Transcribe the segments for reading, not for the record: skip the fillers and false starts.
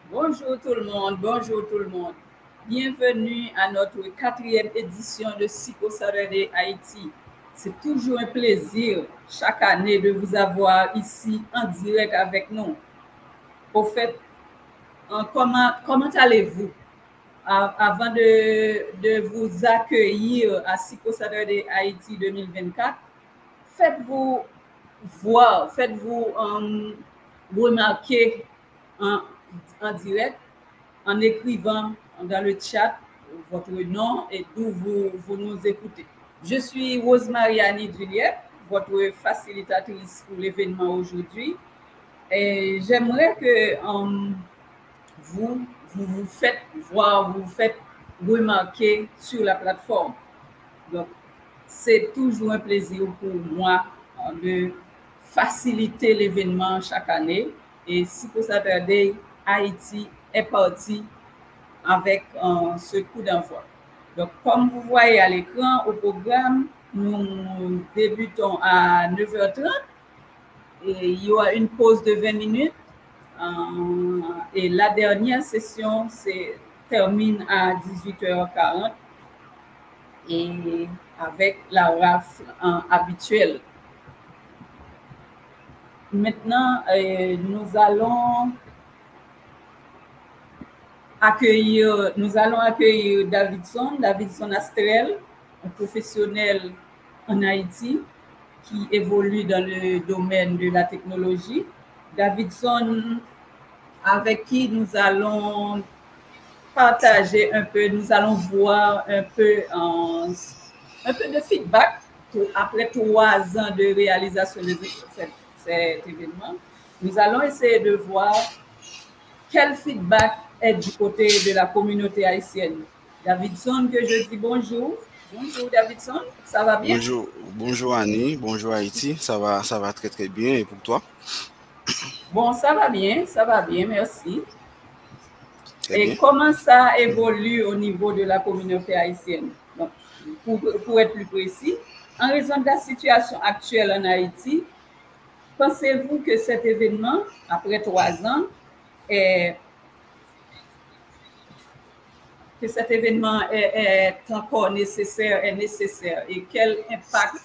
Bonjour tout le monde, bonjour tout le monde. Bienvenue à notre quatrième édition de Psycho Saturday Haïti. C'est toujours un plaisir chaque année de vous avoir ici en direct avec nous. Au fait, comment allez-vous? Avant de vous accueillir à Psycho Saturday Haïti 2024, faites-vous voir, faites-vous remarquer en, en direct en écrivant dans le chat votre nom et d'où vous nous écoutez. Je suis Rosemary Annie Juliette, votre facilitatrice pour l'événement aujourd'hui. Et j'aimerais que vous faites voir, vous faites remarquer sur la plateforme. Donc, c'est toujours un plaisir pour moi de faciliter l'événement chaque année. Et si pour Saturday, Haïti est parti avec ce coup d'envoi. Donc, comme vous voyez à l'écran, au programme, nous débutons à 9h30 et il y aura une pause de 20 minutes. Et la dernière session termine à 18h40 et avec la rafle habituelle. Maintenant, nous allons accueillir Davidson Astrel, un professionnel en Haïti qui évolue dans le domaine de la technologie. Davidson, avec qui nous allons partager un peu, nous allons voir un peu de feedback après 3 ans de réalisation de cet événement. Nous allons essayer de voir quel feedback est du côté de la communauté haïtienne. Davidson, que je dis bonjour. Bonjour Davidson, ça va bien? Bonjour Annie, bonjour Haïti, ça va très très bien et pour toi? Bon, ça va bien, merci. Très Et bien. comment ça évolue au niveau de la communauté haïtienne? Donc, pour être plus précis, en raison de la situation actuelle en Haïti, pensez-vous que cet événement, après 3 ans, est encore nécessaire, et quel impact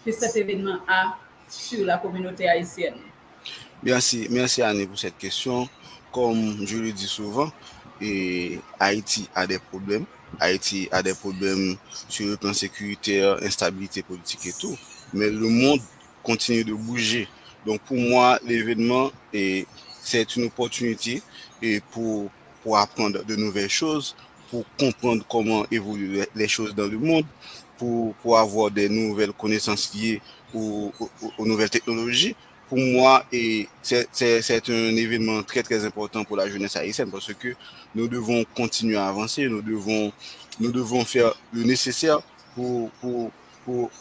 que cet événement a sur la communauté haïtienne? Merci Annie pour cette question. Comme je le dis souvent, Haïti a des problèmes. Haïti a des problèmes sur le plan sécuritaire, instabilité politique et tout. Mais le monde continue de bouger. Donc pour moi, l'événement, c'est une opportunité pour apprendre de nouvelles choses, pour comprendre comment évoluent les choses dans le monde, pour avoir des nouvelles connaissances liées aux nouvelles technologies. Pour moi, c'est un événement très, très important pour la jeunesse haïtienne parce que nous devons continuer à avancer, nous devons faire le nécessaire pour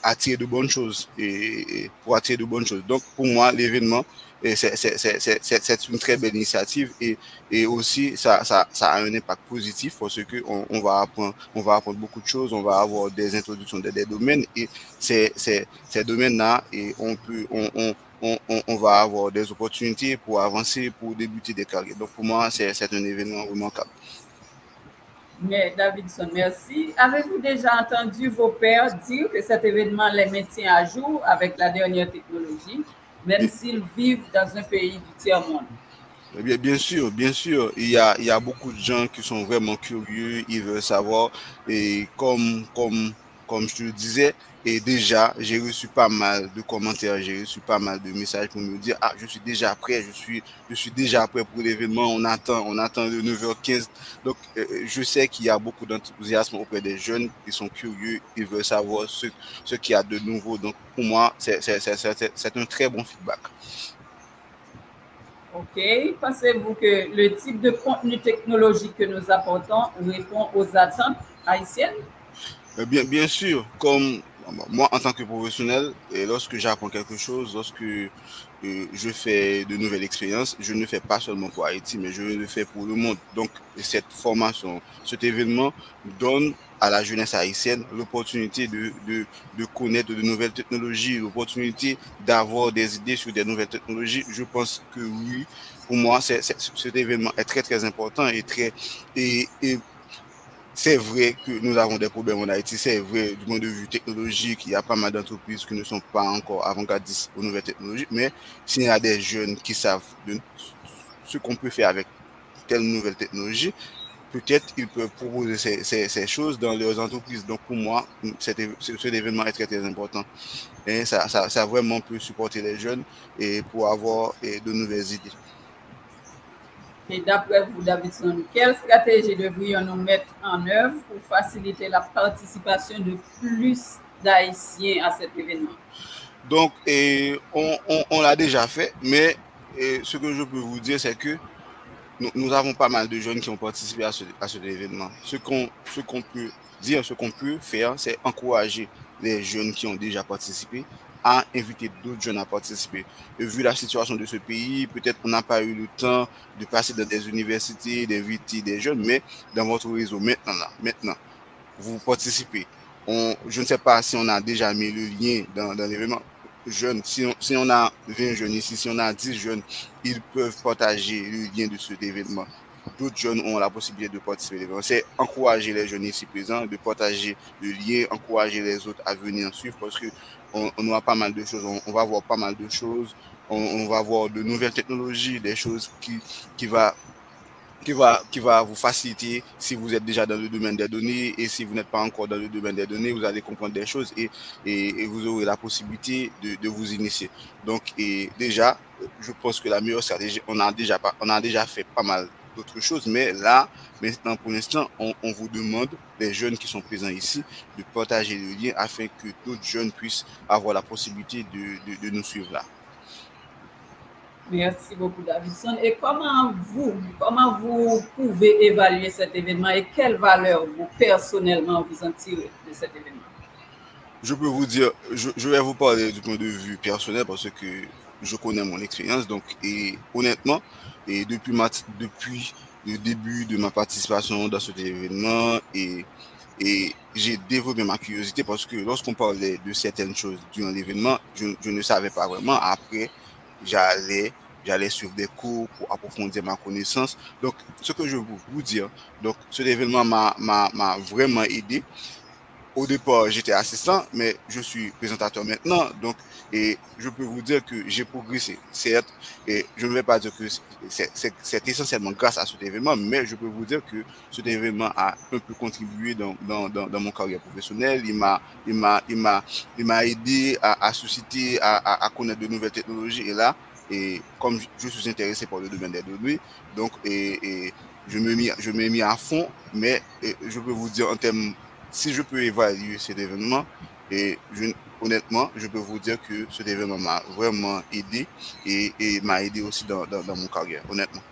attirer de bonnes choses pour attirer de bonnes choses. Donc, pour moi, l'événement, c'est une très belle initiative et aussi, ça a un impact positif parce que on va apprendre beaucoup de choses, on va avoir des introductions des domaines et ces domaines-là, et on va avoir des opportunités pour avancer, pour débuter des carrières. Donc, pour moi, c'est un événement remarquable. Mais Davidson, merci. Avez-vous déjà entendu vos pairs dire que cet événement les maintient à jour avec la dernière technologie, même s'ils vivent dans un pays du tiers-monde? Bien sûr, il y a beaucoup de gens qui sont vraiment curieux, ils veulent savoir, et comme je te le disais, et déjà, j'ai reçu pas mal de commentaires, j'ai reçu pas mal de messages pour me dire, ah, je suis déjà prêt, je suis déjà prêt pour l'événement, on attend le 9h15. Donc, je sais qu'il y a beaucoup d'enthousiasme auprès des jeunes, ils sont curieux, ils veulent savoir ce qu'il y a de nouveau. Donc, pour moi, c'est un très bon feedback. OK. Pensez-vous que le type de contenu technologique que nous apportons répond aux attentes haïtiennes? Bien sûr, comme moi en tant que professionnel, et lorsque j'apprends quelque chose, lorsque je fais de nouvelles expériences, je ne le fais pas seulement pour Haïti, mais je le fais pour le monde. Donc, cette formation, cet événement donne à la jeunesse haïtienne l'opportunité de connaître de nouvelles technologies, l'opportunité d'avoir des idées sur des nouvelles technologies. Je pense que oui, pour moi, cet événement est très, très important et c'est vrai que nous avons des problèmes en Haïti, c'est vrai du point de vue technologique, il y a pas mal d'entreprises qui ne sont pas encore avant-gardistes aux nouvelles technologies, mais s'il y a des jeunes qui savent ce qu'on peut faire avec telle nouvelle technologie, peut-être ils peuvent proposer ces choses dans leurs entreprises. Donc pour moi, cet événement est très, très important. Et ça vraiment peut supporter les jeunes et pour avoir de nouvelles idées. Et d'après vous, Davidson, quelle stratégie devrions-nous mettre en œuvre pour faciliter la participation de plus d'Haïtiens à cet événement? Donc, on l'a déjà fait, mais ce que je peux vous dire, c'est que nous avons pas mal de jeunes qui ont participé à cet événement. Ce qu'on peut dire, ce qu'on peut faire, c'est encourager les jeunes qui ont déjà participé à inviter d'autres jeunes à participer. Et vu la situation de ce pays, peut-être on n'a pas eu le temps de passer dans des universités, d'inviter des jeunes, mais dans votre réseau, maintenant, vous participez. Je ne sais pas si on a déjà mis le lien dans l'événement. Jeunes, si on a 20 jeunes ici, si on a 10 jeunes, ils peuvent partager le lien de cet événement. D'autres jeunes ont la possibilité de participer à l'événement. C'est encourager les jeunes ici présents, de partager le lien, encourager les autres à venir suivre parce qu'on aura pas mal de choses, on va voir pas mal de choses, on va voir de nouvelles technologies, des choses qui va vous faciliter si vous êtes déjà dans le domaine des données et si vous n'êtes pas encore dans le domaine des données, vous allez comprendre des choses et vous aurez la possibilité de vous initier. Donc, déjà, je pense que la meilleure stratégie, on a déjà fait pas mal d'autres choses, mais là, maintenant, pour l'instant, on vous demande, les jeunes qui sont présents ici, de partager le lien afin que d'autres jeunes puissent avoir la possibilité de nous suivre là. Merci beaucoup, Davidson. Et comment vous pouvez évaluer cet événement et quelle valeur vous, personnellement, vous en tirez de cet événement? Je peux vous dire, je vais vous parler du point de vue personnel parce que je connais mon expérience. Donc, et honnêtement, depuis le début de ma participation dans cet événement, et j'ai développé ma curiosité parce que lorsqu'on parlait de certaines choses durant l'événement, je ne savais pas vraiment. Après, j'allais suivre des cours pour approfondir ma connaissance. Donc, ce que je veux vous dire, donc, cet événement m'a vraiment aidé. Au départ, j'étais assistant, mais je suis présentateur maintenant. Donc, et je peux vous dire que j'ai progressé, certes, et je ne vais pas dire que c'est essentiellement grâce à cet événement, mais je peux vous dire que cet événement a un peu contribué dans mon carrière professionnelle. Il m'a aidé à susciter, à connaître de nouvelles technologies. Et là, et comme je suis intéressé par le domaine des données, donc, je me mis à fond, mais je peux vous dire en termes, si je peux évaluer cet événement, honnêtement, je peux vous dire que cet événement m'a vraiment aidé et m'a aidé aussi dans mon carrière, honnêtement.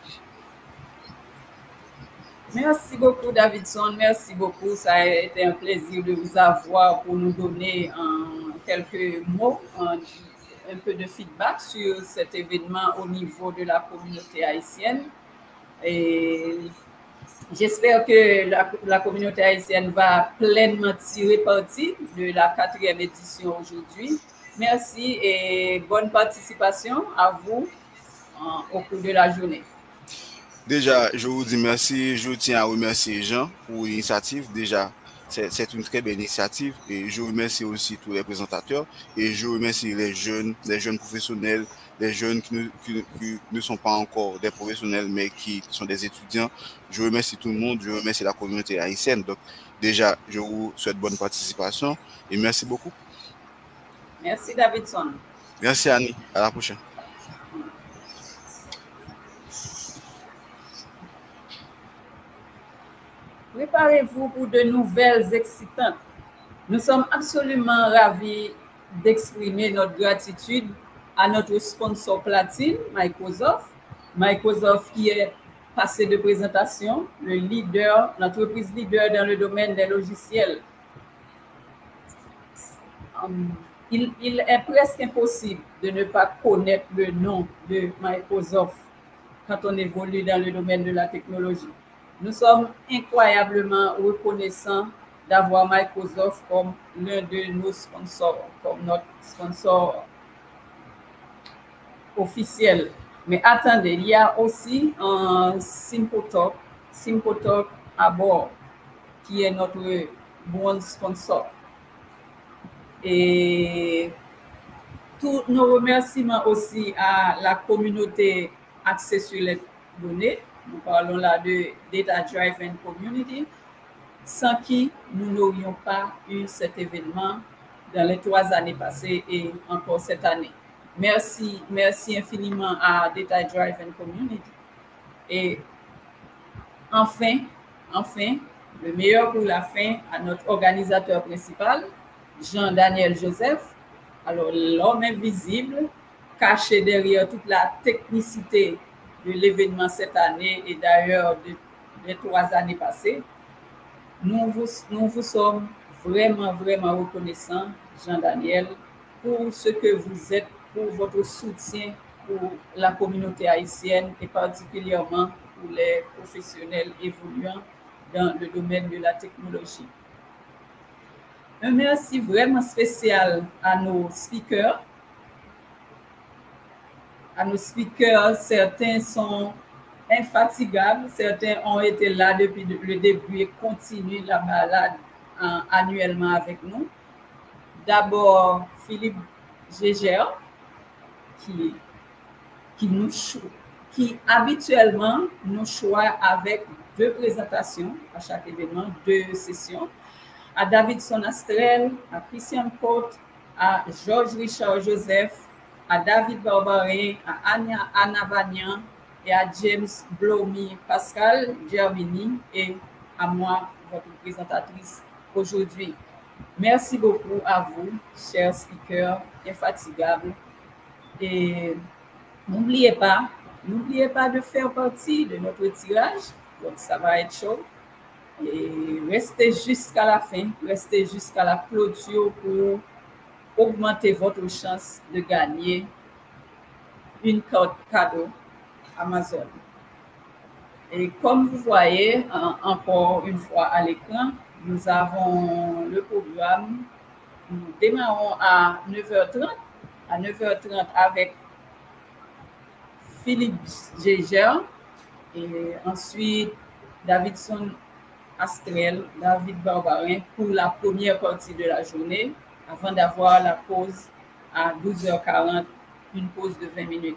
Merci beaucoup, Davidson. Merci beaucoup. Ça a été un plaisir de vous avoir pour nous donner quelques mots, un peu de feedback sur cet événement au niveau de la communauté haïtienne. Et j'espère que la communauté haïtienne va pleinement tirer parti de la 4e édition aujourd'hui. Merci et bonne participation à vous au cours de la journée. Déjà, je vous dis merci. Je tiens à remercier Jean pour l'initiative. Déjà, c'est une très belle initiative et je remercie aussi tous les présentateurs et je remercie les jeunes professionnels, les jeunes qui ne sont pas encore des professionnels mais qui sont des étudiants. Je remercie tout le monde, je remercie la communauté haïtienne. Donc déjà, je vous souhaite bonne participation et merci beaucoup. Merci Davidson. Merci Annie, à la prochaine. Préparez-vous pour de nouvelles excitantes. Nous sommes absolument ravis d'exprimer notre gratitude à notre sponsor platine, Microsoft. Microsoft qui est passé de présentation, l'entreprise leader dans le domaine des logiciels. Il est presque impossible de ne pas connaître le nom de Microsoft quand on évolue dans le domaine de la technologie. Nous sommes incroyablement reconnaissants d'avoir Microsoft comme l'un de nos sponsors, comme notre sponsor officiel. Mais attendez, il y a aussi un Simple Talk à bord, qui est notre bon sponsor. Et tous nos remerciements aussi à la communauté axée sur les données. Nous parlons là de Data Driven Community, sans qui nous n'aurions pas eu cet événement dans les 3 années passées et encore cette année. Merci infiniment à Data Driven Community. Et enfin, le meilleur pour la fin, à notre organisateur principal, Jean-Daniel Joseph. Alors, l'homme invisible, caché derrière toute la technicité de l'événement cette année et d'ailleurs des 3 années passées. Nous vous sommes vraiment reconnaissants, Jean-Daniel, pour ce que vous êtes, pour votre soutien pour la communauté haïtienne et particulièrement pour les professionnels évoluant dans le domaine de la technologie. Un merci vraiment spécial à nos speakers. Certains sont infatigables, certains ont été là depuis le début et continuent la balade annuellement avec nous. D'abord, Philippe Gégère, qui habituellement nous choisit avec 2 présentations à chaque événement, 2 sessions. À Davidson Astrel, à Christian Côte, à Georges Richard Joseph, à David Barbarin, à Anna Vagnan et à James Blomy Pascal Germini et à moi, votre présentatrice aujourd'hui. Merci beaucoup à vous, chers speakers infatigables. Et n'oubliez pas de faire partie de notre tirage, donc ça va être chaud. Et restez jusqu'à la fin, restez jusqu'à la clôture pour augmenter votre chance de gagner une carte cadeau Amazon. Et comme vous voyez encore une fois à l'écran, nous avons le programme. Nous démarrons à 9h30. À 9h30 avec Philippe Gégère et ensuite Davidson Astrel, David Barbarin pour la première partie de la journée avant d'avoir la pause à 12h40, une pause de 20 minutes.